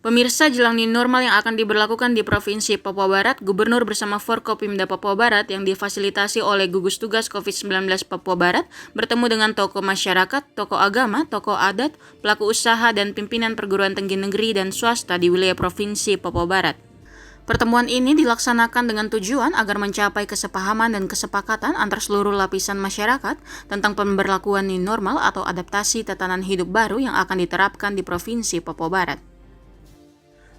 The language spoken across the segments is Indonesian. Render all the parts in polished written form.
Pemirsa, jelang new normal yang akan diberlakukan di Provinsi Papua Barat, Gubernur bersama Forkopimda Papua Barat yang difasilitasi oleh gugus tugas COVID-19 Papua Barat bertemu dengan tokoh masyarakat, tokoh agama, tokoh adat, pelaku usaha, dan pimpinan perguruan tinggi negeri dan swasta di wilayah Provinsi Papua Barat. Pertemuan ini dilaksanakan dengan tujuan agar mencapai kesepahaman dan kesepakatan antar seluruh lapisan masyarakat tentang pemberlakuan new normal atau adaptasi tatanan hidup baru yang akan diterapkan di Provinsi Papua Barat.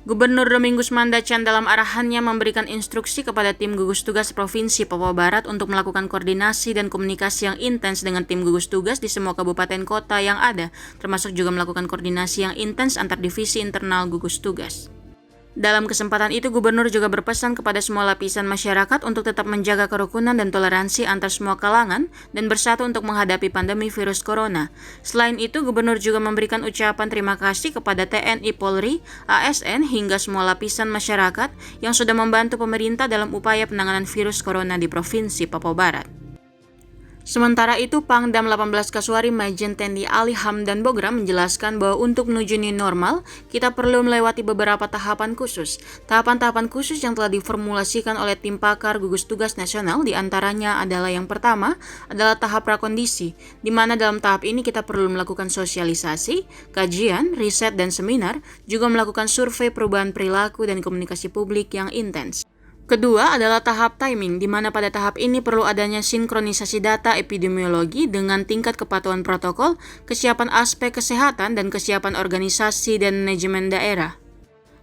Gubernur Domingus Mandacan dalam arahannya memberikan instruksi kepada tim gugus tugas Provinsi Papua Barat untuk melakukan koordinasi dan komunikasi yang intens dengan tim gugus tugas di semua kabupaten kota yang ada, termasuk juga melakukan koordinasi yang intens antar divisi internal gugus tugas. Dalam kesempatan itu, Gubernur juga berpesan kepada semua lapisan masyarakat untuk tetap menjaga kerukunan dan toleransi antar semua kalangan dan bersatu untuk menghadapi pandemi virus corona. Selain itu, Gubernur juga memberikan ucapan terima kasih kepada TNI Polri, ASN, hingga semua lapisan masyarakat yang sudah membantu pemerintah dalam upaya penanganan virus corona di Provinsi Papua Barat. Sementara itu, Pangdam 18 Kasuari Majen TNI Ali Hamdan Bogra menjelaskan bahwa untuk menuju new normal, kita perlu melewati beberapa tahapan khusus. Tahapan-tahapan khusus yang telah diformulasikan oleh tim pakar gugus tugas nasional diantaranya adalah yang pertama adalah tahap prakondisi, di mana dalam tahap ini kita perlu melakukan sosialisasi, kajian, riset, dan seminar, juga melakukan survei perubahan perilaku dan komunikasi publik yang intens. Kedua adalah tahap timing, di mana pada tahap ini perlu adanya sinkronisasi data epidemiologi dengan tingkat kepatuhan protokol, kesiapan aspek kesehatan, dan kesiapan organisasi dan manajemen daerah.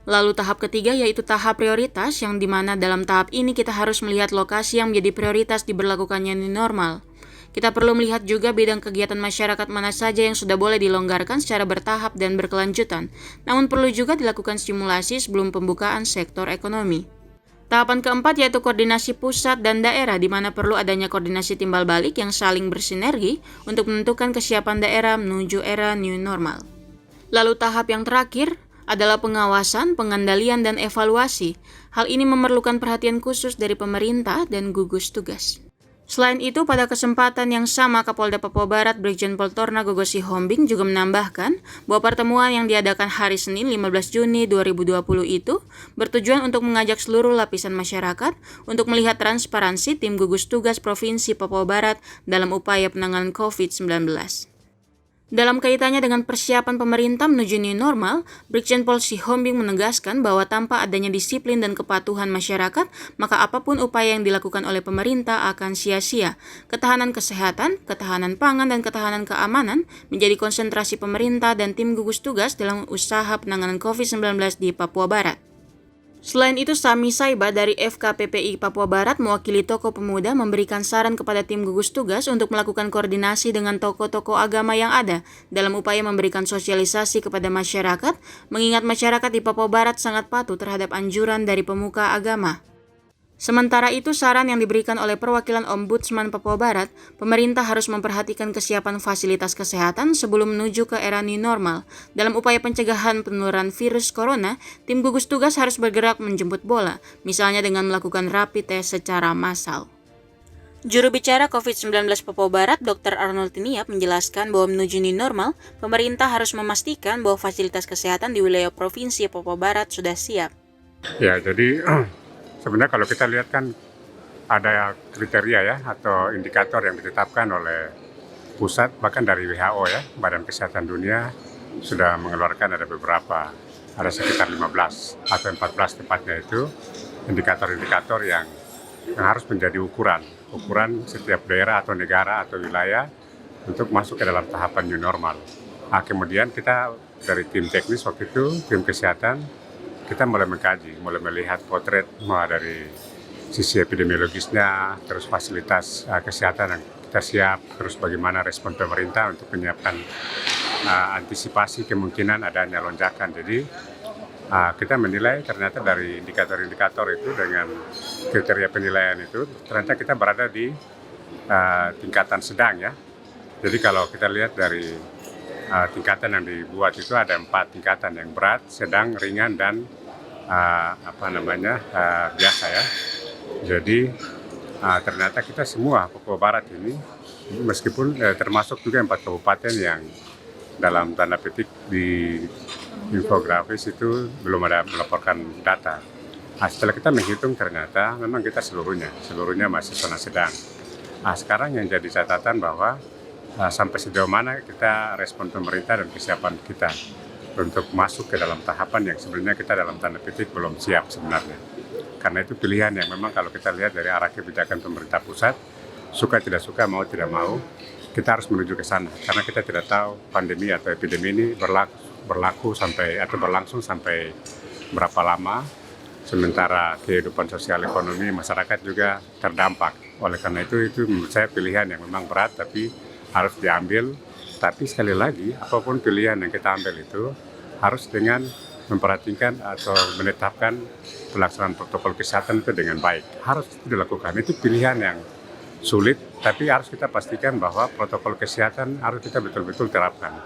Lalu tahap ketiga yaitu tahap prioritas, yang di mana dalam tahap ini kita harus melihat lokasi yang menjadi prioritas diberlakukannya new normal. Kita perlu melihat juga bidang kegiatan masyarakat mana saja yang sudah boleh dilonggarkan secara bertahap dan berkelanjutan, namun perlu juga dilakukan simulasi sebelum pembukaan sektor ekonomi. Tahapan keempat yaitu koordinasi pusat dan daerah, di mana perlu adanya koordinasi timbal balik yang saling bersinergi untuk menentukan kesiapan daerah menuju era new normal. Lalu tahap yang terakhir adalah pengawasan, pengendalian, dan evaluasi. Hal ini memerlukan perhatian khusus dari pemerintah dan gugus tugas. Selain itu, pada kesempatan yang sama, Kapolda Papua Barat Brigjen Pol Torna Gogo Sihombing juga menambahkan bahwa pertemuan yang diadakan hari Senin 15 Juni 2020 itu bertujuan untuk mengajak seluruh lapisan masyarakat untuk melihat transparansi tim gugus tugas Provinsi Papua Barat dalam upaya penanganan COVID-19. Dalam kaitannya dengan persiapan pemerintah menuju new normal, Brigjen Pol Sihombing menegaskan bahwa tanpa adanya disiplin dan kepatuhan masyarakat, maka apapun upaya yang dilakukan oleh pemerintah akan sia-sia. Ketahanan kesehatan, ketahanan pangan, dan ketahanan keamanan menjadi konsentrasi pemerintah dan tim gugus tugas dalam usaha penanganan COVID-19 di Papua Barat. Selain itu, Sami Saiba dari FKPPI Papua Barat mewakili tokoh pemuda memberikan saran kepada tim gugus tugas untuk melakukan koordinasi dengan tokoh-tokoh agama yang ada dalam upaya memberikan sosialisasi kepada masyarakat, mengingat masyarakat di Papua Barat sangat patuh terhadap anjuran dari pemuka agama. Sementara itu, saran yang diberikan oleh perwakilan Ombudsman Papua Barat, pemerintah harus memperhatikan kesiapan fasilitas kesehatan sebelum menuju ke era new normal. Dalam upaya pencegahan penularan virus corona, tim gugus tugas harus bergerak menjemput bola, misalnya dengan melakukan rapid test secara massal. Juru bicara COVID-19 Papua Barat, Dr. Arnold Tiniap menjelaskan bahwa menuju new normal, pemerintah harus memastikan bahwa fasilitas kesehatan di wilayah Provinsi Papua Barat sudah siap. Ya, jadi sebenarnya kalau kita lihat kan ada kriteria ya atau indikator yang ditetapkan oleh pusat, bahkan dari WHO ya, Badan Kesehatan Dunia sudah mengeluarkan ada beberapa, ada sekitar 15 atau 14 tepatnya itu indikator-indikator yang harus menjadi ukuran setiap daerah atau negara atau wilayah untuk masuk ke dalam tahapan new normal. Nah, kemudian kita dari tim teknis waktu itu, tim kesehatan, kita mulai mengkaji, mulai melihat potret dari sisi epidemiologisnya, terus fasilitas kesehatan yang kita siap, terus bagaimana respon pemerintah untuk menyiapkan antisipasi kemungkinan adanya lonjakan. Jadi kita menilai ternyata dari indikator-indikator itu dengan kriteria penilaian itu, ternyata kita berada di tingkatan sedang ya. Jadi kalau kita lihat dari tingkatan yang dibuat itu ada 4 tingkatan, yang berat, sedang, ringan, dan biasa ya. Jadi ternyata kita semua Papua Barat ini, meskipun termasuk juga 4 kabupaten yang dalam tanda petik di infografis itu belum ada melaporkan data. Nah, setelah kita menghitung ternyata memang kita seluruhnya masih zona sedang. Nah, sekarang yang jadi catatan bahwa sampai sejauh mana kita respon pemerintah dan kesiapan kita untuk masuk ke dalam tahapan yang sebenarnya kita dalam tanda petik belum siap sebenarnya. Karena itu pilihan yang memang kalau kita lihat dari arah kebijakan pemerintah pusat, suka tidak suka, mau tidak mau, kita harus menuju ke sana. Karena kita tidak tahu pandemi atau epidemi ini berlangsung sampai berapa lama, sementara kehidupan sosial ekonomi masyarakat juga terdampak. Oleh karena itu menurut saya pilihan yang memang berat tapi harus diambil. Tapi sekali lagi, apapun pilihan yang kita ambil itu harus dengan memperhatikan atau menetapkan pelaksanaan protokol kesehatan itu dengan baik. Harus dilakukan. Itu pilihan yang sulit, tapi harus kita pastikan bahwa protokol kesehatan harus kita betul-betul terapkan.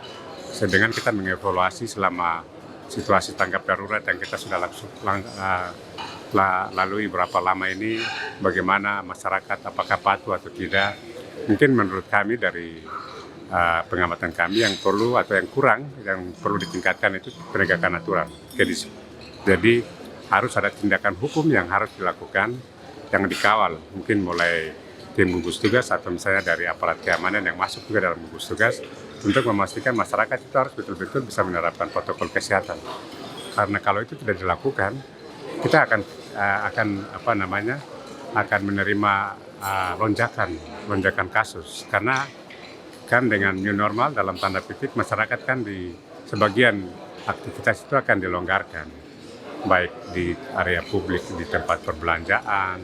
Dengan kita mengevaluasi selama situasi tanggap darurat yang kita sudah lalui berapa lama ini, bagaimana masyarakat, apakah patuh atau tidak. Mungkin menurut kami dari pengamatan kami yang perlu atau yang kurang, yang perlu ditingkatkan itu penegakan aturan. Jadi harus ada tindakan hukum yang harus dilakukan, yang dikawal, mungkin mulai tim gugus tugas atau misalnya dari aparat keamanan yang masuk juga dalam gugus tugas untuk memastikan masyarakat itu harus betul-betul bisa menerapkan protokol kesehatan. Karena kalau itu tidak dilakukan, kita akan menerima lonjakan kasus. Karena kan dengan new normal dalam tanda petik masyarakat kan di sebagian aktivitas itu akan dilonggarkan, baik di area publik, di tempat perbelanjaan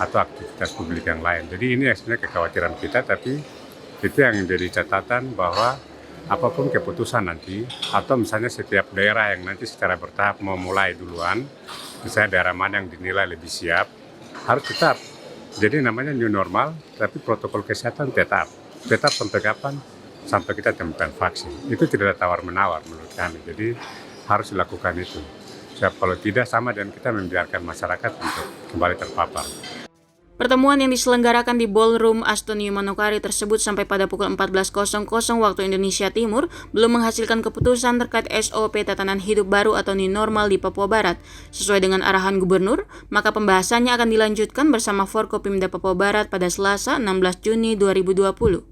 atau aktivitas publik yang lain. Jadi ini sebenarnya kekhawatiran kita, tapi itu yang menjadi catatan bahwa apapun keputusan nanti, atau misalnya setiap daerah yang nanti secara bertahap mau mulai duluan, misalnya daerah mana yang dinilai lebih siap, harus tetap. Jadi namanya new normal, tapi protokol kesehatan tetap sampai kapan? Sampai kita temukan vaksin. Itu tidak ada tawar-menawar menurut kami. Jadi harus dilakukan itu. Sebab kalau tidak sama dengan kita membiarkan masyarakat untuk kembali terpapar. Pertemuan yang diselenggarakan di Ballroom Astonium Manokwari tersebut sampai pada pukul 14.00 waktu Indonesia Timur belum menghasilkan keputusan terkait SOP tatanan hidup baru atau new normal di Papua Barat. Sesuai dengan arahan gubernur, maka pembahasannya akan dilanjutkan bersama Forkopimda Papua Barat pada Selasa 16 Juni 2020.